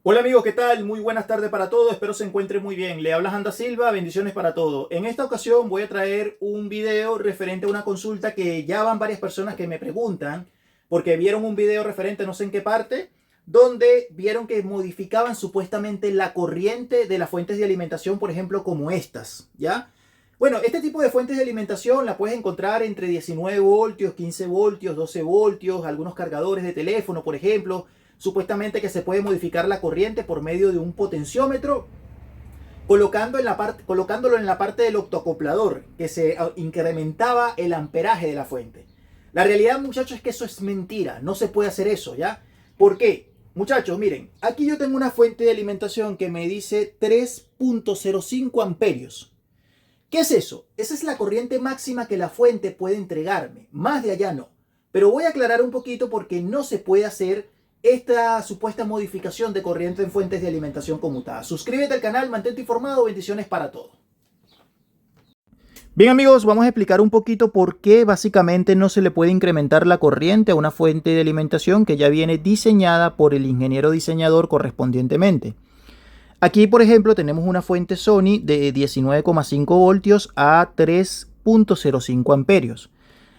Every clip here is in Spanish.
Hola amigos, ¿qué tal? Muy buenas tardes para todos, espero se encuentren muy bien. Le habla Janda Silva, bendiciones para todos. En esta ocasión voy a traer un video referente a una consulta que ya van varias personas que me preguntan, porque vieron un video referente no sé en qué parte, donde vieron que modificaban supuestamente la corriente de las fuentes de alimentación, por ejemplo, como estas, ¿ya? Bueno, este tipo de fuentes de alimentación la puedes encontrar entre 19 voltios, 15 voltios, 12 voltios, algunos cargadores de teléfono, por ejemplo. Supuestamente que se puede modificar la corriente por medio de un potenciómetro, colocándolo en la parte del octoacoplador, que se incrementaba el amperaje de la fuente. La realidad, muchachos, es que eso es mentira. No se puede hacer eso, ¿ya? ¿Por qué? Muchachos, miren, aquí yo tengo una fuente de alimentación que me dice 3.05 amperios. ¿Qué es eso? Esa es la corriente máxima que la fuente puede entregarme. Más de allá no. Pero voy a aclarar un poquito porque no se puede hacer esta supuesta modificación de corriente en fuentes de alimentación conmutadas. Suscríbete al canal, mantente informado, bendiciones para todos. Bien amigos, vamos a explicar un poquito por qué básicamente no se le puede incrementar la corriente a una fuente de alimentación que ya viene diseñada por el ingeniero diseñador correspondientemente. Aquí, por ejemplo, tenemos una fuente Sony de 19,5 voltios a 3.05 amperios.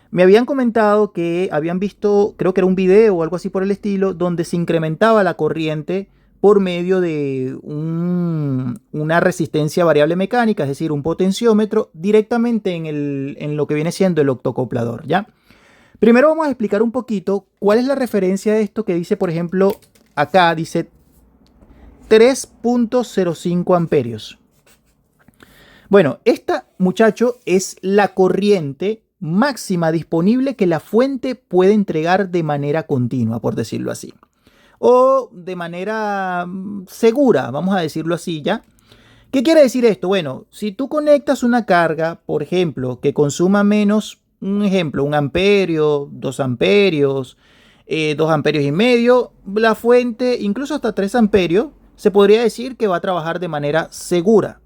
Me habían comentado que habían visto, creo que era un video o algo así por el estilo, donde se incrementaba la corriente por medio de una resistencia variable mecánica, es decir, un potenciómetro, directamente en lo que viene siendo el octoacoplador, ¿ya? Primero vamos a explicar un poquito cuál es la referencia de esto que dice, por ejemplo, acá dice 3.05 amperios. Bueno, esta, muchacho, es la corriente máxima disponible que la fuente puede entregar de manera continua, por decirlo así. O de manera segura, vamos a decirlo así, ¿ya? ¿Qué quiere decir esto? Bueno, si tú conectas una carga, por ejemplo, que consuma menos, un ejemplo, 1 amperio, 2 amperios, 2 amperios y medio, la fuente, incluso hasta 3 amperios, se podría decir que va a trabajar de manera segura.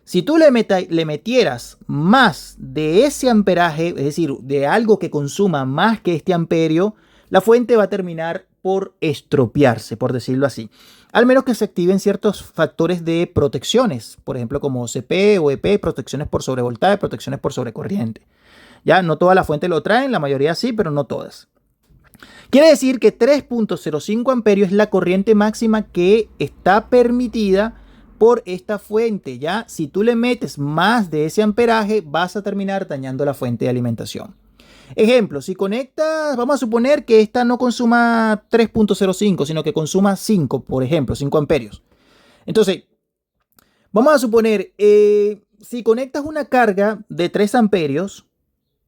Si tú le metieras más de ese amperaje, es decir, de algo que consuma más que este amperio, la fuente va a terminar por estropearse, por decirlo así. Al menos que se activen ciertos factores de protecciones, por ejemplo, como OCP o EP, protecciones por sobrevoltaje, protecciones por sobrecorriente. Ya, no todas las fuentes lo traen, la mayoría sí, pero no todas. Quiere decir que 3.05 amperios es la corriente máxima que está permitida por esta fuente, ¿ya? Si tú le metes más de ese amperaje, vas a terminar dañando la fuente de alimentación. Ejemplo, si conectas, vamos a suponer que esta no consuma 3.05, sino que consuma 5, por ejemplo, 5 amperios. Entonces, vamos a suponer, si conectas una carga de 3 amperios,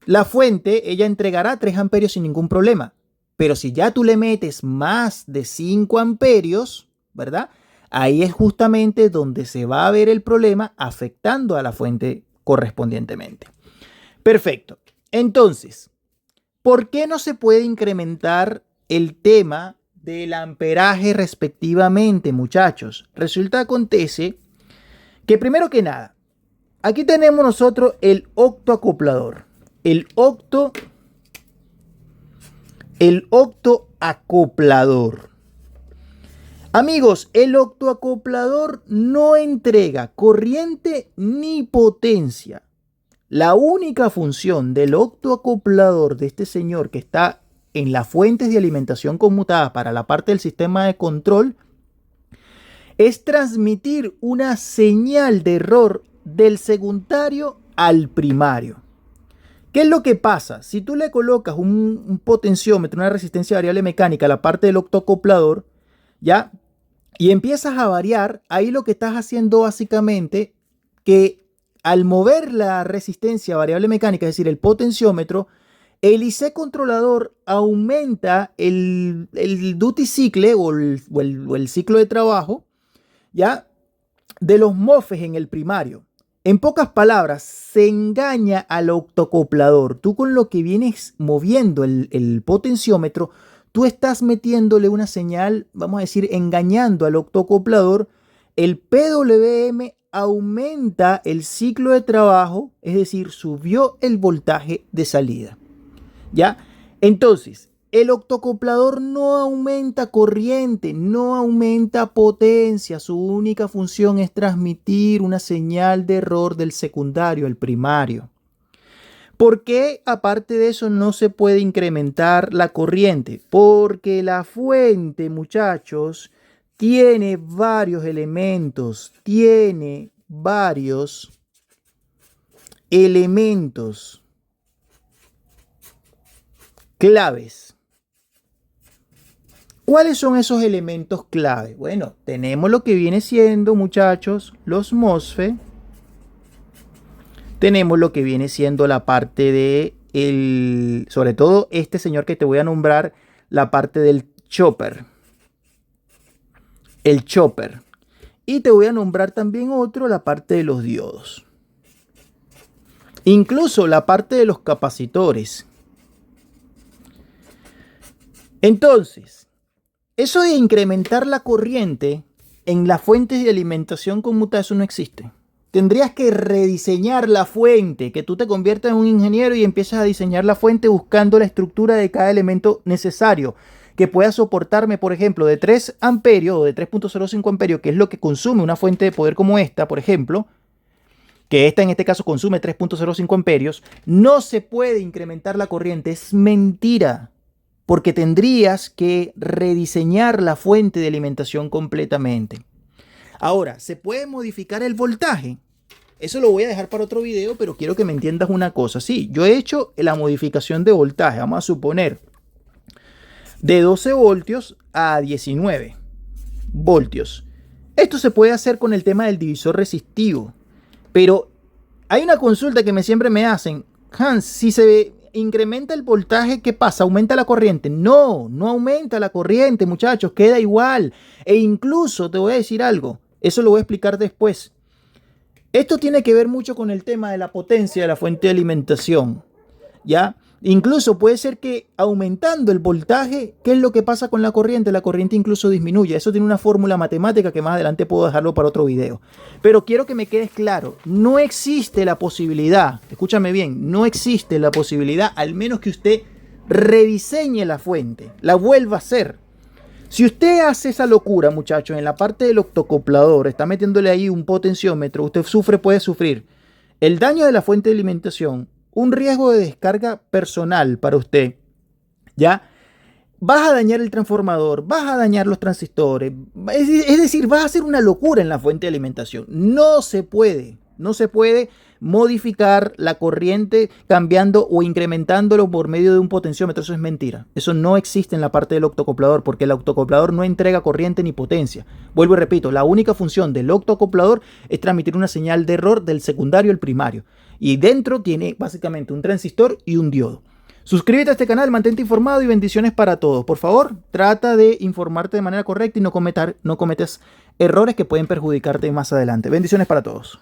la fuente, ella entregará 3 amperios sin ningún problema. Pero si ya tú le metes más de 5 amperios, ¿verdad? Ahí es justamente donde se va a ver el problema afectando a la fuente correspondientemente. Perfecto. Entonces, ¿por qué no se puede incrementar el tema del amperaje respectivamente, muchachos? Resulta, acontece que primero que nada, aquí tenemos nosotros el octoacoplador. El octoacoplador. Amigos, el octoacoplador no entrega corriente ni potencia. La única función del octoacoplador de este señor que está en las fuentes de alimentación conmutadas para la parte del sistema de control es transmitir una señal de error del secundario al primario. ¿Qué es lo que pasa? Si tú le colocas un potenciómetro, una resistencia variable mecánica a la parte del octoacoplador, ¿ya? Y empiezas a variar, ahí lo que estás haciendo básicamente que al mover la resistencia variable mecánica, es decir, el potenciómetro, el IC controlador aumenta el duty cycle o el ciclo de trabajo, ¿ya? De los MOSFETs en el primario. En pocas palabras, se engaña al octoacoplador. Tú con lo que vienes moviendo el potenciómetro, tú estás metiéndole una señal, vamos a decir, engañando al octoacoplador. El PWM aumenta el ciclo de trabajo, es decir, subió el voltaje de salida. ¿Ya? Entonces, El octocoplador no aumenta corriente, no aumenta potencia. Su única función es transmitir una señal de error del secundario al primario. ¿Por qué, aparte de eso, no se puede incrementar la corriente? Porque la fuente, muchachos, tiene varios elementos. Tiene varios elementos claves. ¿Cuáles son esos elementos clave? Bueno, tenemos lo que viene siendo, muchachos, los MOSFET. Tenemos lo que viene siendo la parte de, sobre todo este señor que te voy a nombrar, la parte del chopper. El chopper. Y te voy a nombrar también otro, la parte de los diodos. Incluso la parte de los capacitores. Entonces, eso de incrementar la corriente en las fuentes de alimentación conmutada, eso no existe. Tendrías que rediseñar la fuente, que tú te conviertas en un ingeniero y empiezas a diseñar la fuente buscando la estructura de cada elemento necesario, que pueda soportarme, por ejemplo, de 3 amperios o de 3.05 amperios, que es lo que consume una fuente de poder como esta, por ejemplo, que esta en este caso consume 3.05 amperios, no se puede incrementar la corriente, es mentira, porque tendrías que rediseñar la fuente de alimentación completamente. Ahora, ¿se puede modificar el voltaje? Eso lo voy a dejar para otro video, pero quiero que me entiendas una cosa. Sí, yo he hecho la modificación de voltaje, vamos a suponer, de 12 voltios a 19 voltios. Esto se puede hacer con el tema del divisor resistivo, pero hay una consulta que siempre me hacen. Hans, si se incrementa el voltaje, ¿qué pasa? ¿Aumenta la corriente? No, no aumenta la corriente, muchachos, queda igual. E incluso te voy a decir algo. Eso lo voy a explicar después. Esto tiene que ver mucho con el tema de la potencia de la fuente de alimentación, ¿ya? Incluso puede ser que aumentando el voltaje, ¿qué es lo que pasa con la corriente? La corriente incluso disminuye. Eso tiene una fórmula matemática que más adelante puedo dejarlo para otro video. Pero quiero que me quede claro, no existe la posibilidad, escúchame bien, no existe la posibilidad, al menos que usted rediseñe la fuente, la vuelva a hacer. Si usted hace esa locura, muchachos, en la parte del octocoplador, está metiéndole ahí un potenciómetro, usted puede sufrir el daño de la fuente de alimentación, un riesgo de descarga personal para usted, ¿ya? Vas a dañar el transformador, vas a dañar los transistores, es decir, vas a hacer una locura en la fuente de alimentación. No se puede modificar la corriente cambiando o incrementándolo por medio de un potenciómetro. Eso es mentira. Eso no existe en la parte del octocoplador, porque el octocoplador no entrega corriente ni potencia. Vuelvo y repito, la única función del octocoplador es transmitir una señal de error del secundario al primario. Y dentro tiene básicamente un transistor y un diodo. Suscríbete a este canal, mantente informado y bendiciones para todos. Por favor, trata de informarte de manera correcta y no cometas errores que pueden perjudicarte más adelante. Bendiciones para todos.